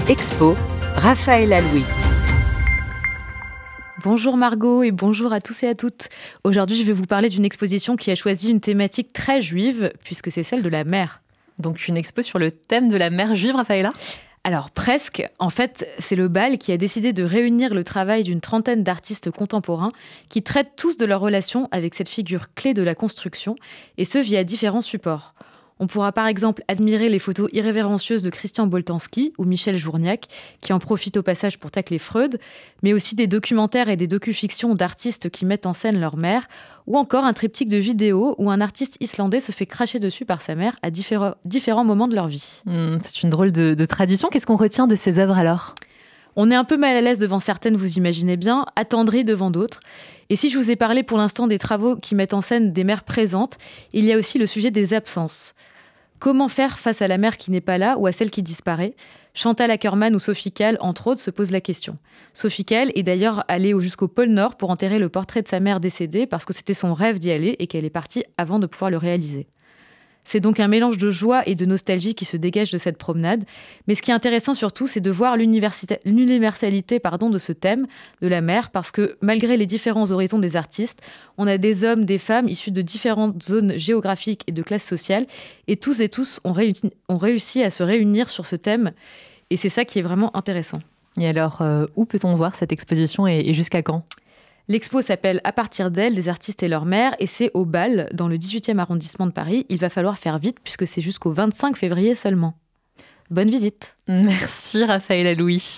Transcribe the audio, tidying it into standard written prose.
Expo, Raphaëlla Louis. Bonjour Margot et bonjour à tous et à toutes. Aujourd'hui, je vais vous parler d'une exposition qui a choisi une thématique très juive, puisque c'est celle de la mer. Donc une expo sur le thème de la mer juive, Raphaëlla ? Alors presque, en fait, c'est le BAL qui a décidé de réunir le travail d'une trentaine d'artistes contemporains qui traitent tous de leur relation avec cette figure clé de la construction, et ce via différents supports. On pourra par exemple admirer les photos irrévérencieuses de Christian Boltanski ou Michel Journiac, qui en profitent au passage pour tacler Freud, mais aussi des documentaires et des docu-fictions d'artistes qui mettent en scène leur mère, ou encore un triptyque de vidéos où un artiste islandais se fait cracher dessus par sa mère à différents moments de leur vie. C'est une drôle de tradition. Qu'est-ce qu'on retient de ces œuvres alors ? On est un peu mal à l'aise devant certaines, vous imaginez bien, attendri devant d'autres. Et si je vous ai parlé pour l'instant des travaux qui mettent en scène des mères présentes, il y a aussi le sujet des absences. Comment faire face à la mère qui n'est pas là ou à celle qui disparaît ? Chantal Akerman ou Sophie Calle, entre autres, se posent la question. Sophie Calle est d'ailleurs allée jusqu'au pôle Nord pour enterrer le portrait de sa mère décédée parce que c'était son rêve d'y aller et qu'elle est partie avant de pouvoir le réaliser. C'est donc un mélange de joie et de nostalgie qui se dégage de cette promenade. Mais ce qui est intéressant surtout, c'est de voir l'universalité de ce thème de la mer, parce que malgré les différents horizons des artistes, on a des hommes, des femmes issus de différentes zones géographiques et de classes sociales, et tous ont réussi à se réunir sur ce thème, et c'est ça qui est vraiment intéressant. Et alors, où peut-on voir cette exposition et jusqu'à quand ? L'expo s'appelle « À partir d'elle, des artistes et leur mère » et c'est au BAL, dans le 18e arrondissement de Paris. Il va falloir faire vite puisque c'est jusqu'au 25 février seulement. Bonne visite. Merci Raphaëlla Louis.